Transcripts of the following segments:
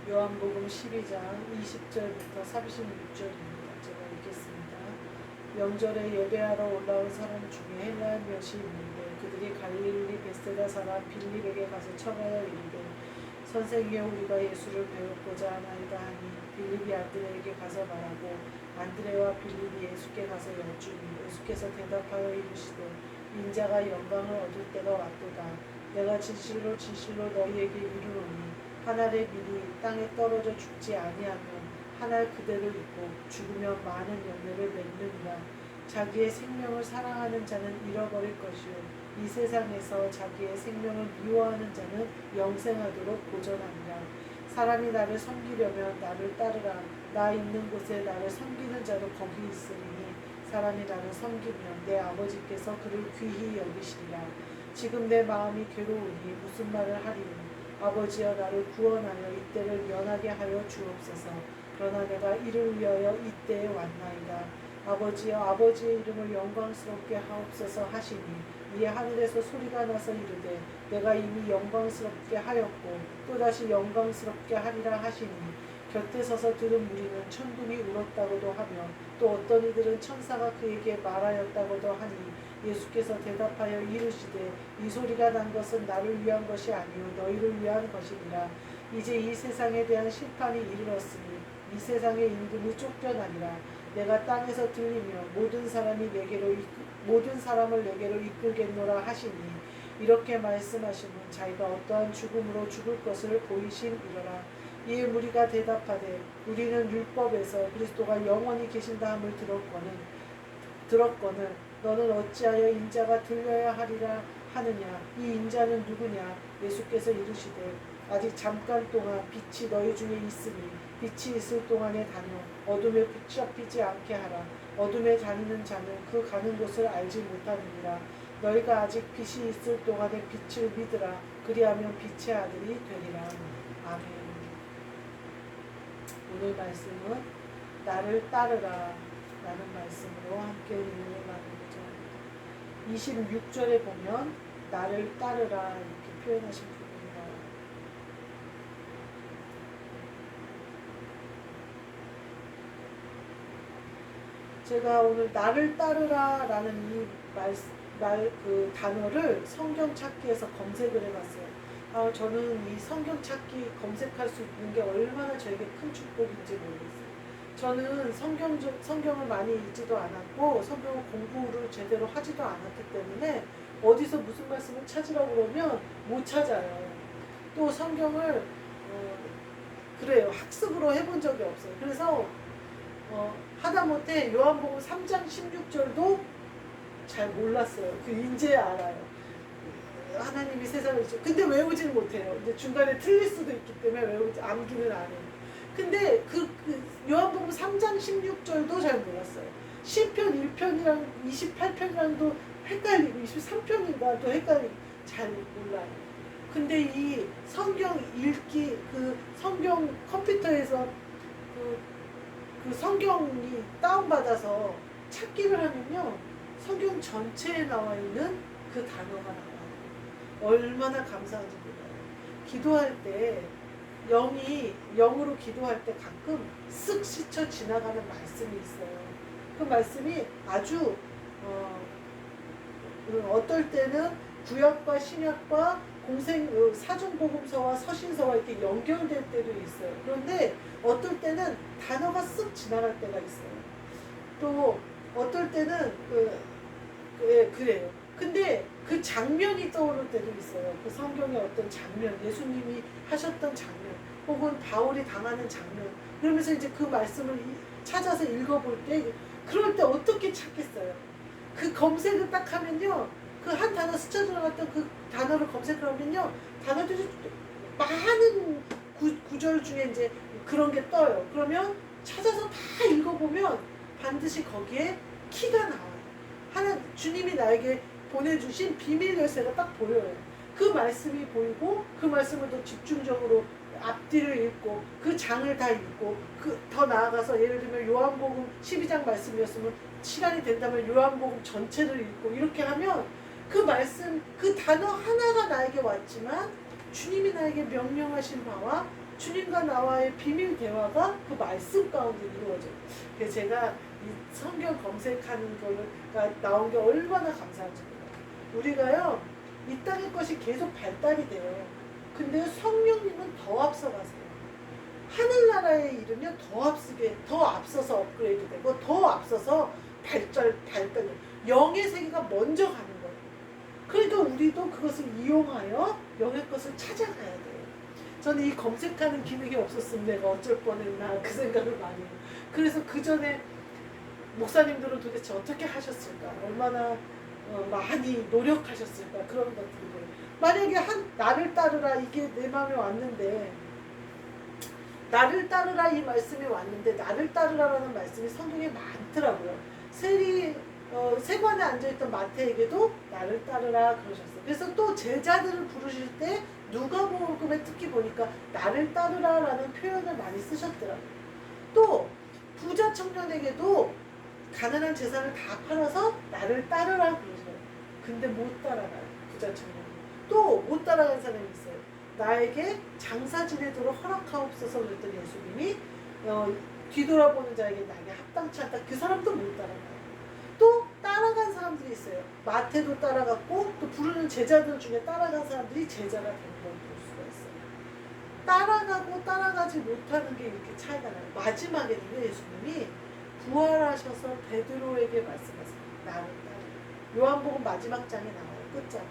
요한복음 12장 20절부터 36절입니다. 제가 읽겠습니다. 명절에 예배하러 올라온 사람 중에 헬라인 몇이 있는데 그들이 갈릴리 베세다 사람 빌립에게 가서 청하여 이르되 선생이여 우리가 예수를 배우고자 하나이다 하니 빌립이 안드레에게 가서 말하고 안드레와 빌립이 예수께 가서 여쭈니 예수께서 대답하여 이르시되 인자가 영광을 얻을 때가 왔도다. 내가 진실로 너희에게 이르노니 한 알의 밀이 땅에 떨어져 죽지 아니하면 한 알 그대로 있고 죽으면 많은 열매를 맺느니라. 자기의 생명을 사랑하는 자는 잃어버릴 것이요 이 세상에서 자기의 생명을 미워하는 자는 영생하도록 보존하니라. 사람이 나를 섬기려면 나를 따르라. 나 있는 곳에 나를 섬기는 자도 거기 있으리니 사람이 나를 섬기면 내 아버지께서 그를 귀히 여기시리라. 지금 내 마음이 괴로우니 무슨 말을 하리니 아버지여 나를 구원하여 이때를 면하게 하여 주옵소서. 그러나 내가 이를 위하여 이때에 왔나이다. 아버지여 아버지의 이름을 영광스럽게 하옵소서 하시니 이에 하늘에서 소리가 나서 이르되 내가 이미 영광스럽게 하였고 또다시 영광스럽게 하리라 하시니 곁에 서서 들은 무리는 천군이 울었다고도 하며 또 어떤 이들은 천사가 그에게 말하였다고도 하니 예수께서 대답하여 이르시되 이 소리가 난 것은 나를 위한 것이 아니요 너희를 위한 것이니라. 이제 이 세상에 대한 심판이 이르렀으니 이 세상의 임금이 쫓겨나니라. 내가 땅에서 들리며 모든 사람을 내게로 이끌겠노라 하시니 이렇게 말씀하시면 자기가 어떠한 죽음으로 죽을 것을 보이심이로라. 이에 무리가 대답하되 우리는 율법에서 그리스도가 영원히 계신다 함을 들었거늘 너는 어찌하여 인자가 들려야 하리라 하느냐. 이 인자는 누구냐. 예수께서 이르시되 아직 잠깐 동안 빛이 너희 중에 있으니 빛이 있을 동안에 다녀 어둠에 붙잡히지 않게 하라. 어둠에 다니는 자는 그 가는 곳을 알지 못하느니라. 너희가 아직 빛이 있을 동안에 빛을 믿으라. 그리하면 빛의 아들이 되리라. 아멘. 오늘 말씀은 나를 따르라 라는 말씀으로 함께 읽는 말입니다. 26절에 보면 나를 따르라 이렇게 표현하신 부분입니다. 제가 오늘 나를 따르라 라는 이 그 단어를 성경 찾기에서 검색을 해봤어요. 저는 이 성경 찾기 검색할 수 있는 게 얼마나 저에게 큰 축복인지 모르겠어요. 저는 성경을 많이 읽지도 않았고 성경 공부를 제대로 하지도 않았기 때문에 어디서 무슨 말씀을 찾으라고 그러면 못 찾아요. 또 성경을 그래요. 학습으로 해본 적이 없어요. 그래서 하다못해 요한복음 3장 16절도 잘 몰랐어요. 이제 알아요. 하나님이 세상을 근데 외우지는 못해요. 이제 중간에 틀릴 수도 있기 때문에 암기는 안 해요. 근데 요한복음 3장 16절도 잘 몰랐어요. 시편 1편이랑 28편이랑도 헷갈리고 23편인가도 헷갈리고 잘 몰라요. 근데 이 성경 읽기 성경 컴퓨터에서 그 성경이 다운받아서 찾기를 하면요 성경 전체에 나와 있는 그 단어가 나와요. 얼마나 감사한지 몰라요. 기도할 때 영으로 기도할 때 가끔 쓱 스쳐 지나가는 말씀이 있어요. 그 말씀이 아주 어떨 때는 구약과 신약과 사중복음서와 서신서와 이렇게 연결될 때도 있어요. 그런데 어떨 때는 단어가 쓱 지나갈 때가 있어요. 또 어떨 때는 그래요. 근데 그 장면이 떠오를 때도 있어요. 그 성경의 어떤 장면, 예수님이 하셨던 장면, 혹은 바울이 당하는 장면. 그러면서 이제 그 말씀을 찾아서 읽어볼 때, 그럴 때 어떻게 찾겠어요? 그 검색을 딱 하면요, 그 한 단어 스쳐 들어갔던 그 단어를 검색을 하면요, 단어들이 많은 구절 중에 이제 그런 게 떠요. 그러면 찾아서 다 읽어보면 반드시 거기에 키가 나와요. 주님이 나에게 보내주신 비밀 열쇠가 딱 보여요. 그 말씀이 보이고 그 말씀을 더 집중적으로 앞뒤를 읽고 그 장을 다 읽고 더 나아가서 예를 들면 요한복음 12장 말씀이었으면 시간이 된다면 요한복음 전체를 읽고 이렇게 하면 그 말씀 그 단어 하나가 나에게 왔지만 주님이 나에게 명령하신 바와 주님과 나와의 비밀 대화가 그 말씀 가운데 이루어져요. 그래서 제가 이 성경 검색하는 거가 나온 게 얼마나 감사한지 몰라요. 우리가요, 이 땅의 것이 계속 발달이 돼요. 근데 성령님은 더 앞서가세요. 하늘나라에 이르면 더 앞서서 업그레이드 되고, 더 앞서서 발달, 영의 세계가 먼저 가는 거예요. 그러니까 우리도 그것을 이용하여 영의 것을 찾아가야 돼요. 저는 이 검색하는 기능이 없었으면 내가 어쩔 뻔했나 그 생각을 많이 해요. 그래서 그 전에 목사님들은 도대체 어떻게 하셨을까? 얼마나 많이 노력하셨을까? 그런 것들을. 만약에 나를 따르라 이게 내 마음에 왔는데, 나를 따르라 이 말씀이 왔는데, 나를 따르라라는 말씀이 성경에 많더라고요. 세관에 앉아있던 마태에게도 나를 따르라 그러셨어요. 그래서 또 제자들을 부르실 때 누가복음에 특히 보니까 나를 따르라라는 표현을 많이 쓰셨더라고요. 또 부자 청년에게도 가난한 재산을 다 팔아서 나를 따르라 그러셔요. 근데 못 따라가요. 부자 청년. 또 못 따라간 사람이 있어요. 나에게 장사 지내도록 허락하옵소서 그랬더니 예수님이 뒤돌아보는 자에게 나에게 합당치 않다. 그 사람도 못 따라가요. 또 따라간 사람들이 있어요. 마태도 따라갔고 또 부르는 제자들 중에 따라간 사람들이 제자가 되는 걸 볼 수가 있어요. 따라가고 따라가지 못하는 게 이렇게 차이가 나요. 마지막에는 예수님이 부활하셔서 베드로에게 말씀하세요. 나를 따르라. 요한복음 마지막 장에 나와요. 끝장.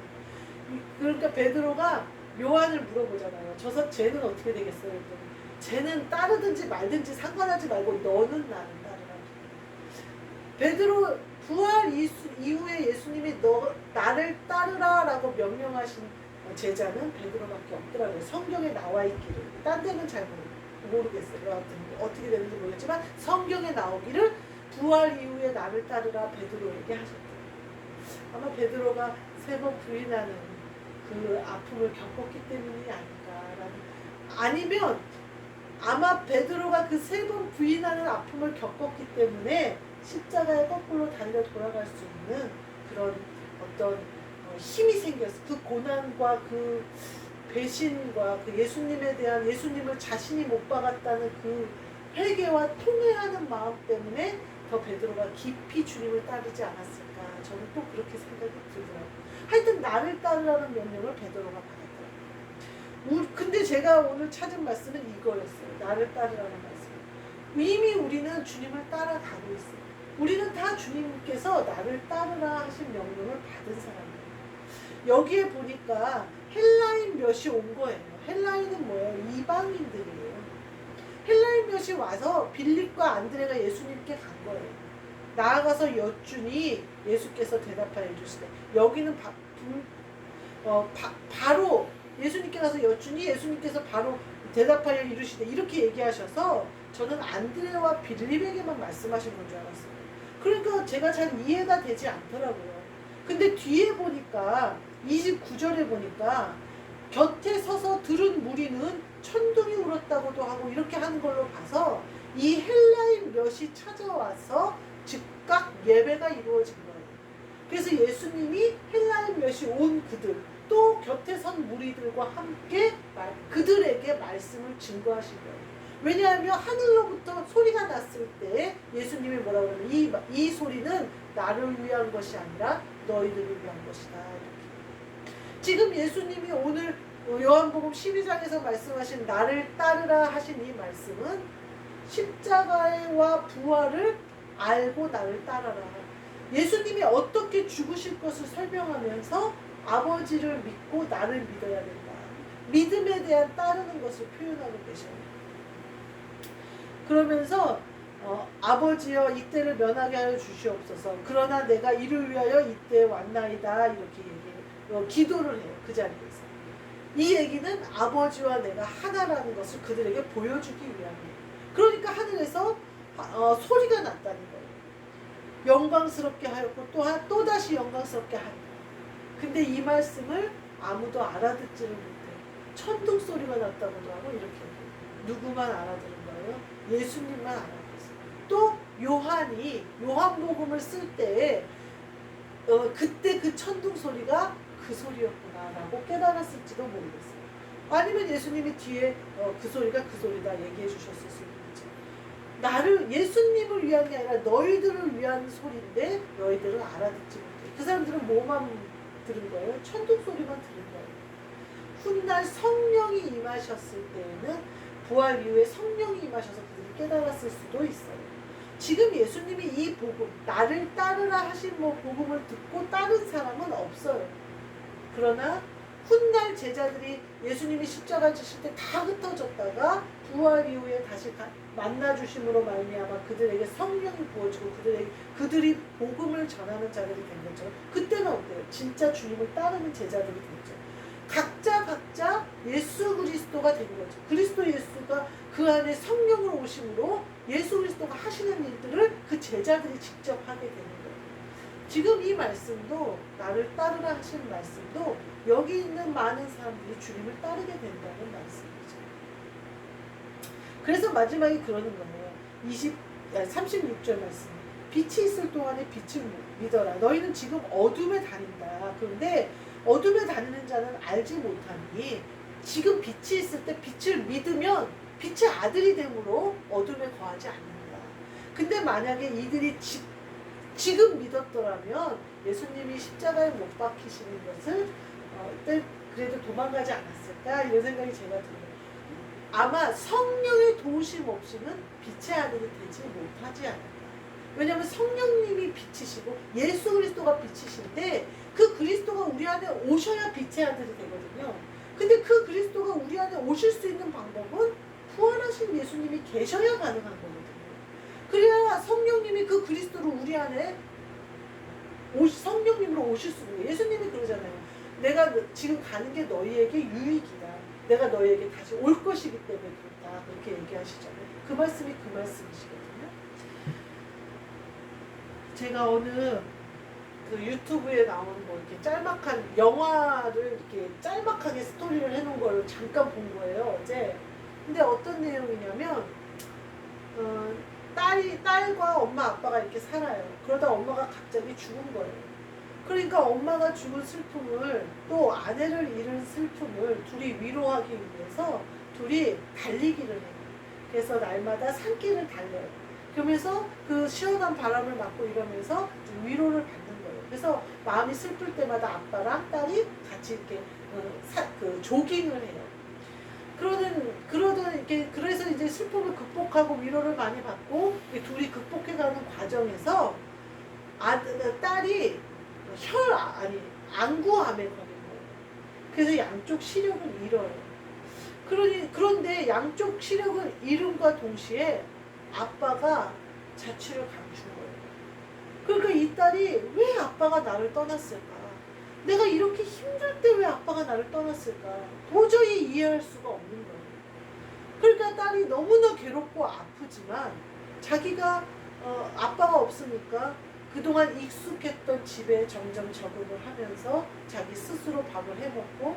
그러니까 베드로가 요한을 물어보잖아요. 쟤는 어떻게 되겠어요? 그랬더니 쟤는 따르든지 말든지 상관하지 말고 너는 나를 따르라. 베드로 부활 이후에 예수님이 나를 따르라 라고 명령하신 제자는 베드로밖에 없더라고요. 성경에 나와 있기를. 딴 데는 잘 모르겠어요. 여하튼 어떻게 되는지 모르겠지만 성경에 나오기를 부활 이후에 나를 따르라 베드로에게 하셨대요. 아마 베드로가 3번 부인하는 그 아픔을 겪었기 때문이 아닐까라는. 아니면 아마 베드로가 그 3번 부인하는 아픔을 겪었기 때문에 십자가에 거꾸로 달려 돌아갈 수 있는 그런 어떤 힘이 생겼어. 그 고난과 그 배신과 그 예수님에 대한, 예수님을 자신이 못 박았다는 그 회개와 통회하는 마음 때문에 더 베드로가 깊이 주님을 따르지 않았을까. 저는 또 그렇게 생각이 들더라고요. 하여튼 나를 따르라는 명령을 베드로가 받았더라고요. 근데 제가 오늘 찾은 말씀은 이거였어요. 나를 따르라는 말씀. 이미 우리는 주님을 따라가고 있어요. 우리는 다 주님께서 나를 따르라 하신 명령을 받은 사람이에요. 여기에 보니까 헬라인 몇이 온 거예요. 헬라인은 뭐예요? 이방인들이에요. 헬라인 몇이 와서 빌립과 안드레가 예수님께 간 거예요. 나아가서 여쭈니 예수께서 대답하여 이르시되. 여기는 바로 예수님께 가서 여쭈니 예수님께서 바로 대답하여 이르시되 이렇게 얘기하셔서 저는 안드레와 빌립에게만 말씀하신 건 줄 알았어요. 그러니까 제가 잘 이해가 되지 않더라고요. 근데 뒤에 보니까 29절에 보니까 곁에 서서 들은 무리는 천둥이 울었다고도 하고 이렇게 하는 걸로 봐서 이 헬라인 몇이 찾아와서 즉각 예배가 이루어진 거예요. 그래서 예수님이 헬라인 몇이 온 그들 또 곁에 선 무리들과 함께 그들에게 말씀을 증거하신 거예요. 왜냐하면 하늘로부터 소리가 났을 때 예수님이 뭐라고 하냐면 이 소리는 나를 위한 것이 아니라 너희들을 위한 것이다. 이렇게. 지금 예수님이 오늘 요한복음 12장에서 말씀하신 나를 따르라 하신 이 말씀은 십자가와 부활을 알고 나를 따라라. 예수님이 어떻게 죽으실 것을 설명하면서 아버지를 믿고 나를 믿어야 된다. 믿음에 대한 따르는 것을 표현하고 계셔요. 그러면서 아버지여 이때를 면하게 하여 주시옵소서. 그러나 내가 이를 위하여 이때에 왔나이다. 이렇게 얘기해요. 기도를 해요. 그 자리에서. 이 얘기는 아버지와 내가 하나라는 것을 그들에게 보여주기 위함이에요. 그러니까 하늘에서 소리가 났다는 거예요. 영광스럽게 하였고 또다시 영광스럽게 하였다. 근데 이 말씀을 아무도 알아듣지를 못해요. 천둥 소리가 났다고도 하고 이렇게 해요. 누구만 알아들은 거예요? 예수님만 알아들었어요. 또 요한이 요한복음을 쓸 때에 그때 그 천둥 소리가 그 소리였구나 라고 깨달았을지도 모르겠어요. 아니면 예수님이 뒤에 그 소리가 그 소리다 얘기해 주셨을 수 있는 거죠. 나를 예수님을 위한 게 아니라 너희들을 위한 소리인데 너희들은 알아듣지 못해. 그 사람들은 뭐만 들은 거예요? 천둥 소리만 들은 거예요. 훗날 성령이 임하셨을 때에는 부활 이후에 성령이 임하셔서 그들이 깨달았을 수도 있어요. 지금 예수님이 이 복음, 나를 따르라 하신 복음을 듣고 따른 사람은 없어요. 그러나 훗날 제자들이 예수님이 십자가 지실 때 다 흩어졌다가 부활 이후에 다시 만나 주심으로 말미암아 그들에게 성령이 부어지고 그들이 복음을 전하는 자들이 된 것처럼 그때는 어때요? 진짜 주님을 따르는 제자들이 됐죠. 각자 예수 그리스도가 된 거죠. 그리스도 예수가 그 안에 성령으로 오심으로 예수 그리스도가 하시는 일들을 그 제자들이 직접 하게 되는 거예요. 지금 이 말씀도 나를 따르라 하시는 말씀도 여기 있는 많은 사람들이 주님을 따르게 된다는 말씀이죠. 그래서 마지막에 그러는 거예요. 36절 말씀. 빛이 있을 동안에 빛을 믿어라. 너희는 지금 어둠에 다닌다. 그런데 어둠에 다니는 자는 알지 못하니 지금 빛이 있을 때 빛을 믿으면 빛의 아들이 되므로 어둠에 거하지 않는다. 근데 만약에 이들이 지금 믿었더라면 예수님이 십자가에 못 박히시는 것을 그래도 도망가지 않았을까 이런 생각이 제가 들어요. 아마 성령의 도우심 없이는 빛의 아들이 되지 못하지 않을까. 왜냐하면 성령님이 빛이시고 예수 그리스도가 빛이신데 그 그리스도가 우리 안에 오셔야 빛의 아들이 되거든요. 근데 그 그리스도가 우리 안에 오실 수 있는 방법은 부활하신 예수님이 계셔야 가능한 거거든요. 그래야 성령님이 그 그리스도를 우리 안에 성령님으로 오실 수 있는 거예요. 예수님이 그러잖아요. 내가 지금 가는 게 너희에게 유익이다. 내가 너희에게 다시 올 것이기 때문에 그렇다. 그렇게 얘기하시잖아요. 그 말씀이 그 말씀이시거든요. 제가 어느 그 유튜브에 나오는 이렇게 짤막한 영화를 이렇게 짤막하게 스토리를 해놓은 걸 잠깐 본 거예요, 어제. 근데 어떤 내용이냐면, 딸과 엄마, 아빠가 이렇게 살아요. 그러다 엄마가 갑자기 죽은 거예요. 그러니까 엄마가 죽은 슬픔을 또 아내를 잃은 슬픔을 둘이 위로하기 위해서 둘이 달리기를 해요. 그래서 날마다 산길을 달려요. 그러면서 그 시원한 바람을 맞고 이러면서 위로를 받는 거예요. 그래서 마음이 슬플 때마다 아빠랑 딸이 같이 이렇게 조깅을 해요. 그래서 이제 슬픔을 극복하고 위로를 많이 받고 둘이 극복해가는 과정에서 딸이 안구암에 걸린 거예요. 그래서 양쪽 시력을 잃어요. 그런데 양쪽 시력을 잃음과 동시에 아빠가 자취를 감춘 거예요. 그러니까 이 딸이 왜 아빠가 나를 떠났을까? 내가 이렇게 힘들 때 왜 아빠가 나를 떠났을까? 도저히 이해할 수가 없는 거예요. 그러니까 딸이 너무나 괴롭고 아프지만 자기가 아빠가 없으니까 그동안 익숙했던 집에 점점 적응을 하면서 자기 스스로 밥을 해먹고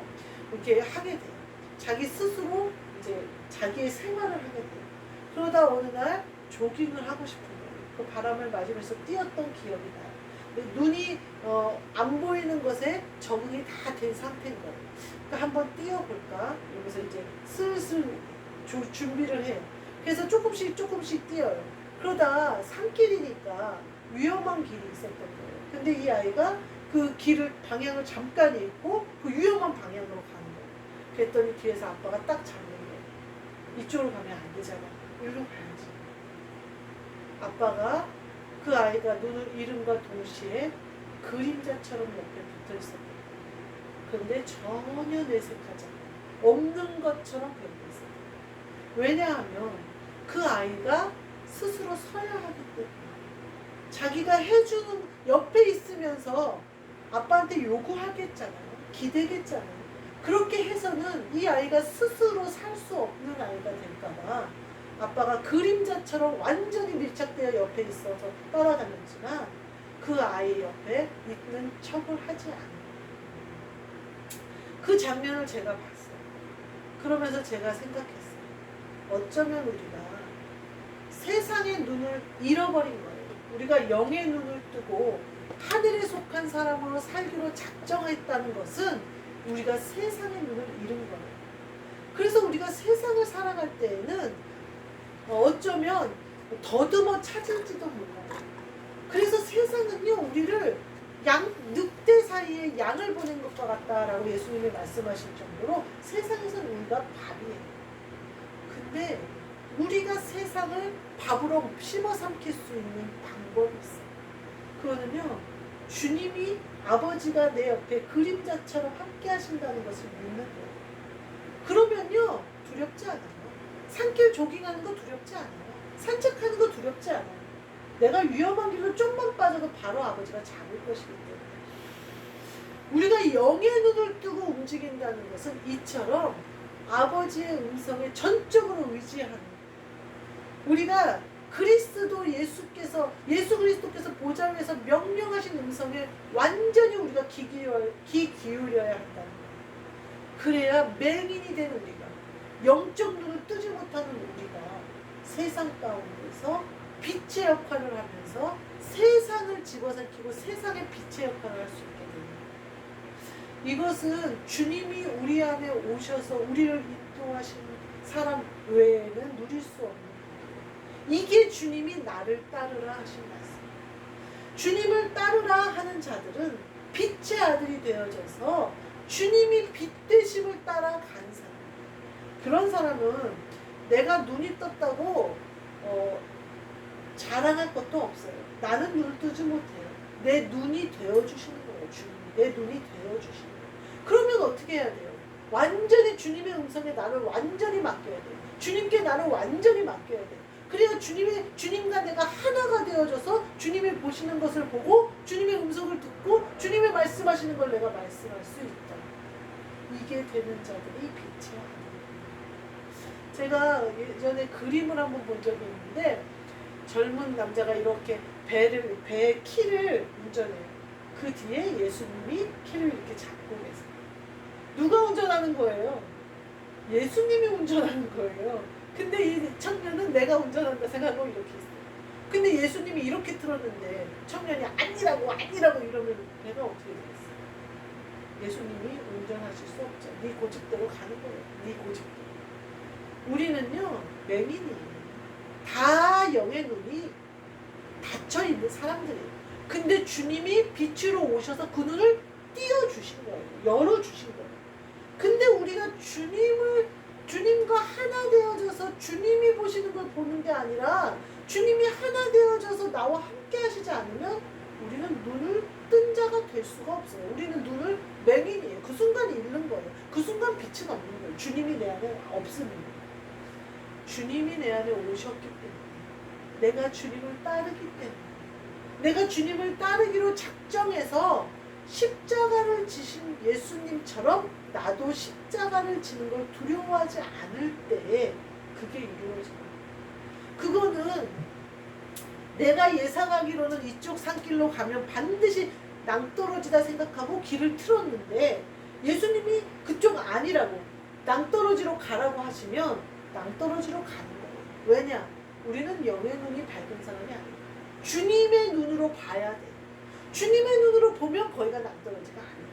이렇게 하게 돼요. 자기 스스로 이제 자기의 생활을 하게 돼요. 그러다 어느 날 조깅을 하고 싶은 거예요. 그 바람을 맞으면서 뛰었던 기억이 나요. 눈이 안 보이는 것에 적응이 다 된 상태인 거예요. 그러니까 한번 뛰어볼까? 이러면서 이제 슬슬 준비를 해요. 그래서 조금씩 뛰어요. 그러다 산길이니까 위험한 길이 있었던 거예요. 근데 이 아이가 그 방향을 잠깐 잃고 그 위험한 방향으로 가는 거예요. 그랬더니 뒤에서 아빠가 딱 잡는 거예요. 이쪽으로 가면 안 되잖아. 이리로 가야지. 아빠가 그 아이가 눈을 잃음과 동시에 그림자처럼 옆에 붙어 있었거든요. 그런데 전혀 내색하지 않아요. 없는 것처럼 벽에 있었어요. 왜냐하면 그 아이가 스스로 서야 하기 때문에 자기가 해주는 옆에 있으면서 아빠한테 요구하겠잖아요. 기대겠잖아요. 그렇게 해서는 이 아이가 스스로 살 수 없는 아이가 될까봐 아빠가 그림자처럼 완전히 밀착되어 옆에 있어서 따라다녔지만 그 아이 옆에 있는 척을 하지 않아요. 그 장면을 제가 봤어요. 그러면서 제가 생각했어요. 어쩌면 우리가 세상의 눈을 잃어버린 거예요. 우리가 영의 눈을 뜨고 하늘에 속한 사람으로 살기로 작정했다는 것은 우리가 세상의 눈을 잃은 거예요. 우리가 세상을 살아갈 때에는 어쩌면 더듬어 찾을지도 몰라요. 그래서 세상은요, 우리를 늑대 사이에 양을 보낸 것과 같다라고 예수님이 말씀하실 정도로 세상에서는 우리가 밥이에요. 근데 우리가 세상을 밥으로 씹어 삼킬 수 있는 방법이 있어요. 그거는요, 주님이 아버지가 내 옆에 그림자처럼 함께 하신다는 것을 믿는 거예요. 그러면요, 두렵지 않아요. 산길 조깅하는 거 두렵지 않아요. 산책하는 거 두렵지 않아요. 내가 위험한 길로 좀만 빠져도 바로 아버지가 잡을 것이기 때문에 우리가 영의 눈을 뜨고 움직인다는 것은 이처럼 아버지의 음성에 전적으로 의지하는, 우리가 예수 그리스도께서 보좌 위에서 명령하신 음성에 완전히 우리가 귀 기울여야 한다는 거예요. 그래야 맹인이 된 우리가, 영적 눈을 뜨지 못하는 우리가 세상 가운데서 빛의 역할을 하면서 세상을 집어삼키고 세상의 빛의 역할을 할 수 있게 됩니다. 이것은 주님이 우리 안에 오셔서 우리를 인도하신 사람 외에는 누릴 수 없는 거예요. 이게 주님이 나를 따르라 하신 말씀이에요. 주님을 따르라 하는 자들은 빛의 아들이 되어져서 주님이 빛 되심을 따라 가는 사람. 그런 사람은 내가 눈이 떴다고 자랑할 것도 없어요. 나는 눈을 뜨지 못해요. 내 눈이 되어주시는 거예요. 주님이 내 눈이 되어주시는 거예요. 그러면 어떻게 해야 돼요? 완전히 주님의 음성에 나를 완전히 맡겨야 돼요. 주님께 나를 완전히 맡겨야 돼요. 그래야 주님과 내가 하나가 되어져서 주님이 보시는 것을 보고 주님의 음성을 듣고 주님의 말씀하시는 걸 내가 말씀할 수 있다. 이게 되는 자들이 빛의 아들이에요. 제가 예전에 그림을 한번 본 적이 있는데, 젊은 남자가 이렇게 배의 키를 운전해요. 그 뒤에 예수님이 키를 이렇게 잡고 계세요. 누가 운전하는 거예요? 예수님이 운전하는 거예요. 근데 이 청년은 내가 운전한다 생각하고 이렇게 있어요. 근데 예수님이 이렇게 틀었는데 청년이 아니라고 이러면 배가 어떻게 되겠어요? 예수님이 운전하실 수 없죠. 네 고집대로 가는 거예요. 네 고집대로. 우리는요, 맹인이에요. 다 영의 눈이 닫혀있는 사람들이에요. 근데 주님이 빛으로 오셔서 그 눈을 띄워주신 거예요. 열어주신 거예요. 근데 우리가 주님과 하나 되어져서 주님이 보시는 걸 보는 게 아니라 주님이 하나 되어져서 나와 함께 하시지 않으면 우리는 눈을 뜬 자가 될 수가 없어요. 우리는 눈을 맹인이에요. 그 순간 잃는 거예요. 그 순간 빛은 없는 거예요. 주님이 내 안에 없으면. 주님이 내 안에 오셨기 때문에, 내가 주님을 따르기 때문에, 내가 주님을 따르기로 작정해서 십자가를 지신 예수님처럼 나도 십자가를 지는 걸 두려워하지 않을 때에 그게 이루어져요. 그거는 내가 예상하기로는 이쪽 산길로 가면 반드시 낭떠러지다 생각하고 길을 틀었는데 예수님이 그쪽 아니라고 낭떠러지로 가라고 하시면 낭떠러지로 가는 거예요. 왜냐? 우리는 영의 눈이 밝은 사람이 아니에요. 주님의 눈으로 봐야 돼요. 주님의 눈으로 보면 거기가 낭떠러지가 아니에요.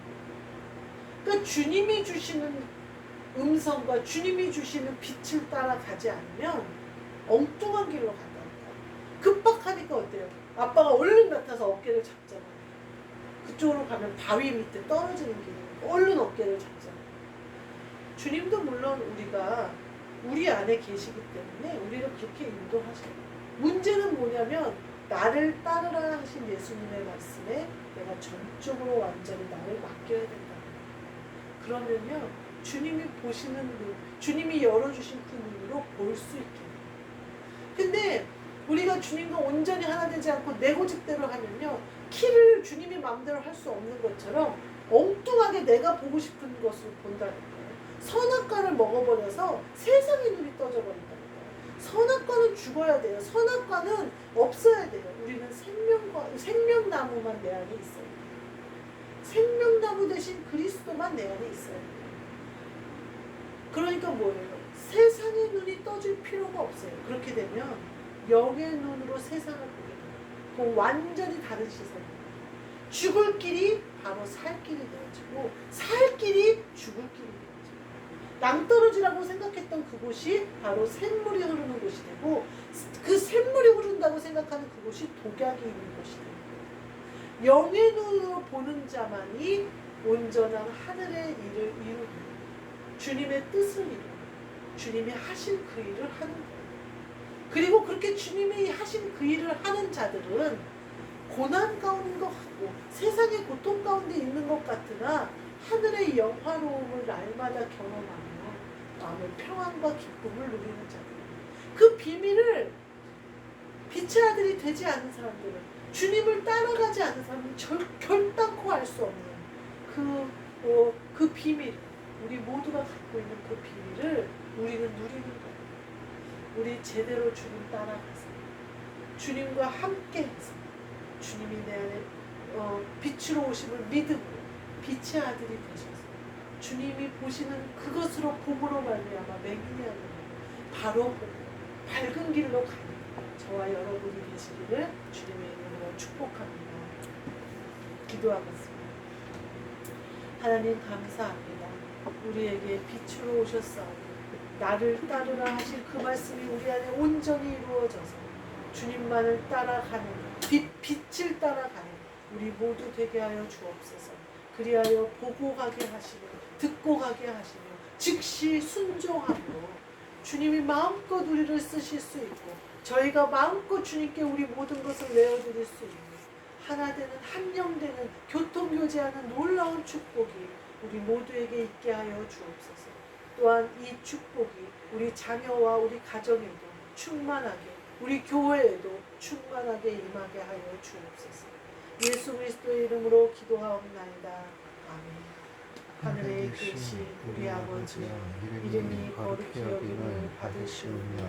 그러니까 주님이 주시는 음성과 주님이 주시는 빛을 따라가지 않으면 엉뚱한 길로 간다니까. 급박하니까 어때요? 아빠가 얼른 나타나서 어깨를 잡잖아요. 그쪽으로 가면 바위 밑에 떨어지는 길이니까 얼른 어깨를 잡잖아요. 주님도 물론 우리 안에 계시기 때문에 우리를 그렇게 인도하셔요. 문제는 뭐냐면 나를 따르라 하신 예수님의 말씀에 내가 전적으로 완전히 나를 맡겨야 된다. 그러면요, 주님이 보시는 눈, 주님이 열어주신 그 눈으로 볼 수 있게 돼요. 근데 우리가 주님과 온전히 하나 되지 않고 내 고집대로 하면요, 키를 주님이 마음대로 할 수 없는 것처럼 엉뚱하게 내가 보고 싶은 것을 본다는 거예요. 선악과를 먹어버려서 세상의 눈이 떠져 버린다는 거예요. 선악과는 죽어야 돼요. 선악과는 없어야 돼요. 우리는 생명나무만 내 안에 있어야 돼요. 생명나무 대신 그리스도만 내 안에 있어야 돼요. 그러니까 뭐예요? 세상의 눈이 떠질 필요가 없어요. 그렇게 되면 영의 눈으로 세상을 보게 돼요. 그 완전히 다른 시선이에요. 죽을 길이 바로 살 길이 되어지고 살 길이 죽을 길이 되어지고 낭떠러지라고 생각했던 그곳이 바로 샘물이 흐르는 곳이 되고, 그 샘물이 흐른다고 생각하는 그곳이 독약이 있는 곳이 됩니다. 영의 눈으로 보는 자만이 온전한 하늘의 일을 이루고 주님의 뜻을 이루고 주님이 하신 그 일을 하는 거예요. 그리고 그렇게 주님이 하신 그 일을 하는 자들은 고난 가운데 같고 세상의 고통 가운데 있는 것 같으나 하늘의 영화로움을 날마다 경험하며 마음의 평안과 기쁨을 누리는 자들입니다. 그 비밀을 빛의 아들이 되지 않은 사람들은, 주님을 따라가지 않은 사람은 결단코 알 수 없는 그 비밀, 우리 모두가 갖고 있는 그 비밀을 우리는 누리는 거예요. 우리 제대로 주님 따라가서 주님과 함께해서 주님이 내 안에 빛으로 오심을 믿음으로 빛의 아들이 되셔서 주님이 보시는 그것으로 봄으로 말미암아 맹인이 하는 바로 보고 밝은 길로 가는 저와 여러분이 되시기를 주님의 이름으로 축복합니다. 기도하겠습니다. 하나님 감사합니다. 우리에게 빛으로 오셨사오니 나를 따르라 하실 그 말씀이 우리 안에 온전히 이루어져서 주님만을 따라가는 빛을 따라가는 우리 모두 되게 하여 주옵소서. 그리하여 보고 가게 하시며 듣고 가게 하시며 즉시 순종하며 주님이 마음껏 우리를 쓰실 수 있고 저희가 마음껏 주님께 우리 모든 것을 내어드릴 수 있는 하나 되는 한영되는 교통교제하는 놀라운 축복이 우리 모두에게 있게 하여 주옵소서. 또한 이 축복이 우리 자녀와 우리 가정에도 충만하게 우리 교회에도 충만하게 임하게 하여 주옵소서. 예수 그리스도의 이름으로 기도하옵나이다. 아멘. 하늘에 계신 우리 아버지 이름이 거룩히 여김을 받으시오며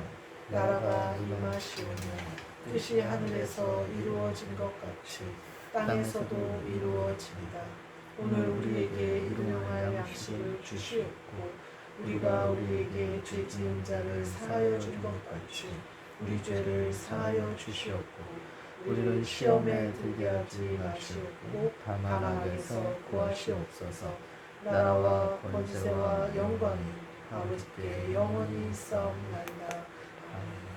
나라가 임하시오며 뜻이 하늘에서 이루어진 것 같이 땅에서도 이루어집니다. 오늘 우리에게 일용할 양식을 주시옵고 우리가 우리에게 죄 지은 자를 사하여 준 것 같이 우리 죄를 사하여 주시옵고 우리를 시험에 들게 하지 마시옵고 다만 악에서 구하시옵소서. 나라와 권세와 영광이 아버지께 영원히 있사옵나이다. 아멘.